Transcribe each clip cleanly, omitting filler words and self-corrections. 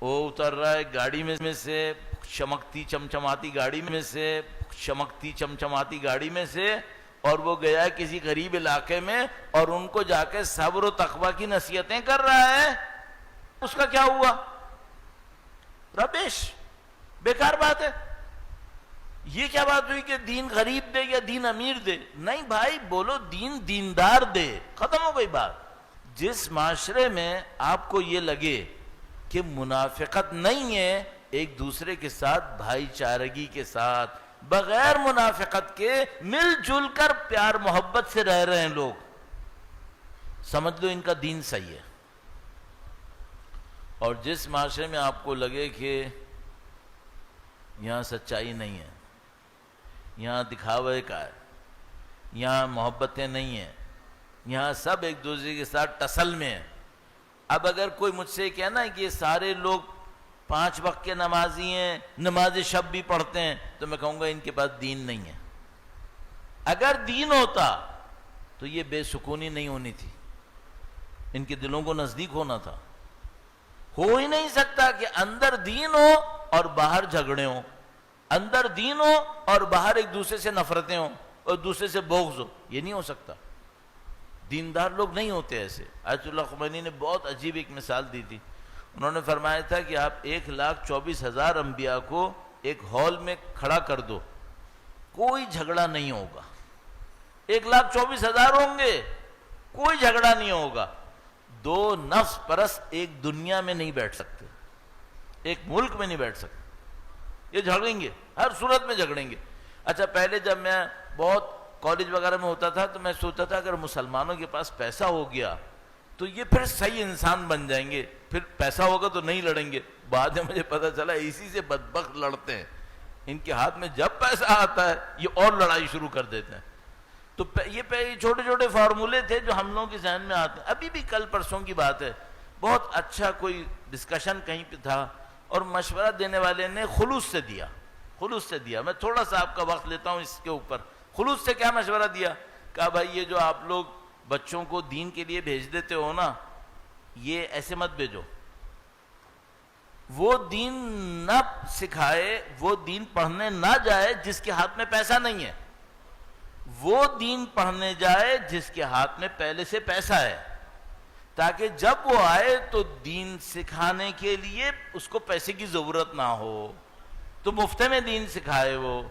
وہ اتر رہا ہے گاڑی میں سے، چمکتی چمچماتی گاڑی میں سے، چمکتی چمچماتی گاڑی میں سے، اور وہ گیا ہے کسی غریب علاقے میں اور ان کو جا کے صبر و تقوی کی نصیحتیں کر رہا ہے. اس کا کیا ہوا؟ ربش، بیکار بات ہے. یہ کیا بات ہوئی کہ دین غریب دے یا دین امیر دے؟ نہیں بھائی، بولو دین دیندار دے، ختم ہو گئی بات. جس معاشرے میں آپ کو یہ لگے کہ منافقت نہیں ہے، ایک دوسرے کے ساتھ بھائی چارگی کے ساتھ بغیر منافقت کے مل جل کر پیار محبت سے رہ رہے ہیں لوگ، سمجھ لو ان کا دین صحیح ہے. اور جس معاشرے میں آپ کو لگے کہ یہاں سچائی نہیں ہے، یہاں دکھاوے کا ہے، یہاں محبتیں نہیں ہیں، یہاں سب ایک دوسرے کے ساتھ ٹسل میں ہیں. اب اگر کوئی مجھ سے کہنا ہے کہ یہ سارے لوگ 5 وقت کے نمازی ہیں، نماز شب بھی پڑھتے ہیں، تو میں کہوں گا ان کے پاس دین نہیں ہے. اگر دین ہوتا تو یہ بے سکونی نہیں ہونی تھی، ان کے دلوں کو نزدیک ہونا تھا. ہو ہی نہیں سکتا کہ اندر دین ہو اور باہر جھگڑے ہوں، اندر دین ہو اور باہر ایک دوسرے سے نفرتیں ہوں اور دوسرے سے بغض ہو. یہ نہیں ہو سکتا. دیندار لوگ نہیں ہوتے ایسے. آیت اللہ خمینی نے بہت عجیب ایک مثال دی تھی. انہوں نے فرمایا تھا کہ آپ 1,24,000 انبیاء کو ایک ہال میں کھڑا کر دو، کوئی جھگڑا نہیں ہوگا. 1,24,000 ہوں گے، کوئی جھگڑا نہیں ہوگا. 2 نفس پرست ایک دنیا میں نہیں بیٹھ سکتے، ایک ملک میں نہیں بیٹھ سکتے. یہ جھگڑیں گے، ہر صورت میں جھگڑیں گے. اچھا، پہلے جب میں بہت کالج وغیرہ میں ہوتا تھا تو میں سوچتا تھا اگر مسلمانوں کے پاس پیسہ ہو گیا تو یہ پھر صحیح انسان بن جائیں گے، پھر پیسہ ہوگا تو نہیں لڑیں گے. بعد میں مجھے پتا چلا اسی سے بدبخت لڑتے ہیں. ان کے ہاتھ میں جب پیسہ آتا ہے یہ اور لڑائی شروع کر دیتے ہیں. تو یہ چھوٹے چھوٹے فارمولے تھے جو ہم لوگوں کے ذہن میں آتے ہیں. ابھی بھی کل پرسوں کی بات ہے، بہت اچھا کوئی ڈسکشن کہیں پہ تھا اور مشورہ دینے والے نے خلوص سے دیا. خلوص سے دیا. میں تھوڑا سا آپ کا وقت لیتا ہوں اس کے اوپر. خلوص سے کیا مشورہ دیا؟ کہا بھائی یہ جو آپ لوگ بچوں کو دین کے لیے بھیج دیتے ہو نا، یہ ایسے مت بھیجو. وہ دین نہ سکھائے، وہ دین پڑھنے نہ جائے جس کے ہاتھ میں پیسہ نہیں ہے. وہ دین پڑھنے جائے جس کے ہاتھ میں پہلے سے پیسہ ہے، تاکہ جب وہ آئے تو دین سکھانے کے لیے اس کو پیسے کی ضرورت نہ ہو، تو مفت میں دین سکھائے وہ.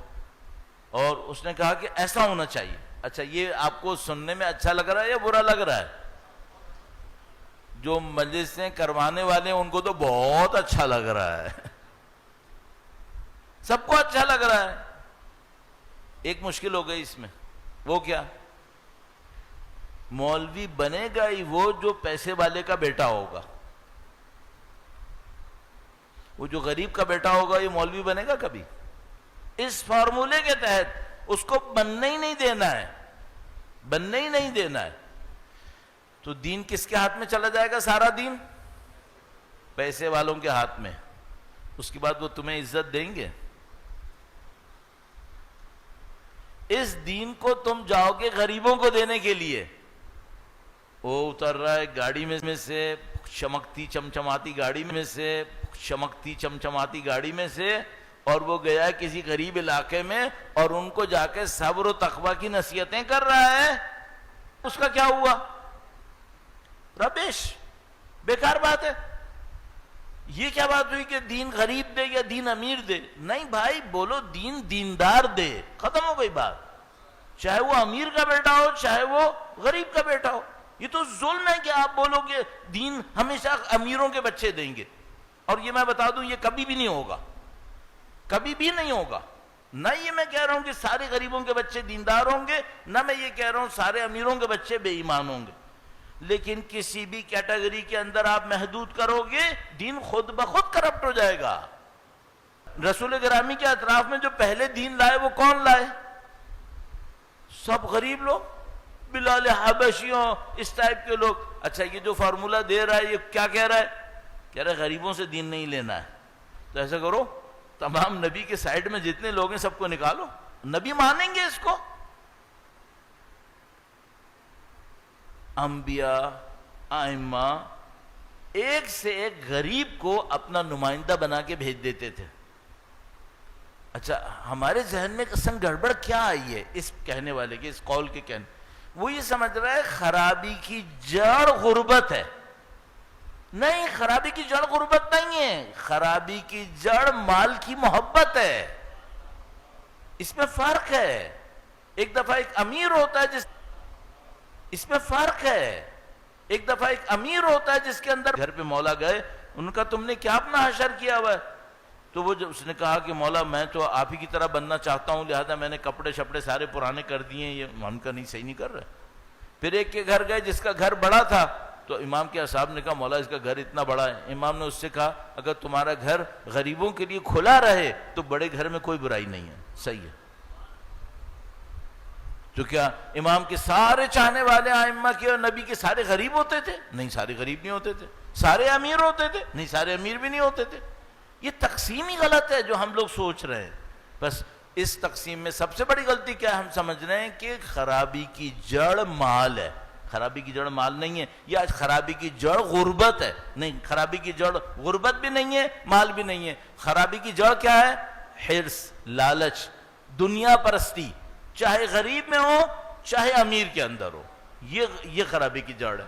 اور اس نے کہا کہ ایسا ہونا چاہیے. اچھا، یہ آپ کو سننے میں اچھا لگ رہا ہے یا برا لگ رہا ہے؟ جو مجلسیں کروانے والے ہیں ان کو تو بہت اچھا لگ رہا ہے، سب کو اچھا لگ رہا ہے. ایک مشکل ہو گئی اس میں. وہ کیا؟ مولوی بنے گا ہی وہ جو پیسے والے کا بیٹا ہوگا. وہ جو غریب کا بیٹا ہوگا یہ مولوی بنے گا کبھی؟ اس فارمولے کے تحت اس کو بننے ہی نہیں دینا ہے، بننے ہی نہیں دینا ہے. تو دین کس کے ہاتھ میں چلا جائے گا؟ سارا دین پیسے والوں کے ہاتھ میں. اس کے بعد وہ تمہیں عزت دیں گے؟ اس دین کو تم جاؤ گے غریبوں کو دینے کے لیے. وہ اتر رہا ہے گاڑی میں سے، چمکتی چمچماتی گاڑی میں سے، چمکتی چمچماتی گاڑی میں سے، اور وہ گیا ہے کسی غریب علاقے میں اور ان کو جا کے صبر و تقوی کی نصیحتیں کر رہا ہے. اس کا کیا ہوا؟ ربش، بیکار بات ہے. یہ کیا بات ہوئی کہ دین غریب دے یا دین امیر دے؟ نہیں بھائی، بولو دین دیندار دے، ختم ہو گئی بات. چاہے وہ امیر کا بیٹا ہو چاہے وہ غریب کا بیٹا ہو. یہ تو ظلم ہے کہ آپ بولو کہ دین ہمیشہ امیروں کے بچے دیں گے. اور یہ میں بتا دوں یہ کبھی بھی نہیں ہوگا، کبھی بھی نہیں ہوگا. نہ یہ میں کہہ رہا ہوں کہ سارے غریبوں کے بچے دیندار ہوں گے، نہ میں یہ کہہ رہا ہوں سارے امیروں کے بچے بے ایمان ہوں گے. لیکن کسی بھی کیٹیگری کے اندر آپ محدود کرو گے، دین خود بخود کرپٹ ہو جائے گا. رسول گرامی کے اطراف میں جو پہلے دین لائے وہ کون لائے؟ سب غریب لوگ، بلال حبشیوں، اس ٹائپ کے لوگ. اچھا، یہ جو فارمولہ دے رہا ہے یہ کیا کہہ رہا ہے؟ کہہ رہا ہے غریبوں سے دین نہیں لینا ہے. تو ایسا کرو، تمام نبی کے سائڈ میں جتنے لوگ ہیں سب کو نکالو، نبی مانیں گے اس کو. انبیاء، ائمہ، ایک سے ایک غریب کو اپنا نمائندہ بنا کے بھیج دیتے تھے. اچھا ہمارے ذہن میں قسم گڑبڑ کیا آئی ہے اس کہنے والے کے, اس قول کے کہنے, وہ یہ سمجھ رہا ہے خرابی کی جڑ غربت ہے. نہیں, خرابی کی جڑ غربت نہیں ہے, خرابی کی جڑ مال کی محبت ہے. اس میں فرق ہے. ایک دفعہ ایک امیر ہوتا ہے اس میں فرق ہے. ایک دفعہ ایک امیر ہوتا ہے جس کے اندر گھر پہ مولا گئے, ان کا تم نے کیا اپنا حشر کیا ہوا ہے؟ تو وہ اس نے کہا کہ مولا میں تو آپ ہی کی طرح بننا چاہتا ہوں, لہذا میں نے کپڑے شپڑے سارے پرانے کر دیے, یہ ہم کا نہیں صحیح نہیں کر رہے. پھر ایک کے گھر گئے جس کا گھر بڑا تھا, تو امام کے اصحاب نے کہا مولا اس کا گھر اتنا بڑا ہے. امام نے اس سے کہا اگر تمہارا گھر غریبوں کے لیے کھلا رہے تو بڑے گھر میں کوئی برائی نہیں ہے, صحیح ہے. تو کیا امام کے سارے چاہنے والے ائمہ کے اور نبی کے سارے غریب ہوتے تھے؟ نہیں, سارے غریب نہیں ہوتے تھے. سارے امیر ہوتے تھے؟ نہیں, سارے امیر بھی نہیں ہوتے تھے. یہ تقسیم ہی غلط ہے جو ہم لوگ سوچ رہے ہیں. بس اس تقسیم میں سب سے بڑی غلطی کیا ہے, ہم سمجھ رہے ہیں کہ خرابی کی جڑ مال ہے. خرابی کی جڑ مال نہیں ہے, یا خرابی کی جڑ غربت ہے. نہیں, خرابی کی جڑ غربت بھی نہیں ہے, مال بھی نہیں ہے. خرابی کی جڑ کیا ہے؟ حرص, لالچ, دنیا پرستی, چاہے غریب میں ہو چاہے امیر کے اندر ہو. یہ خرابی کی جڑ ہے.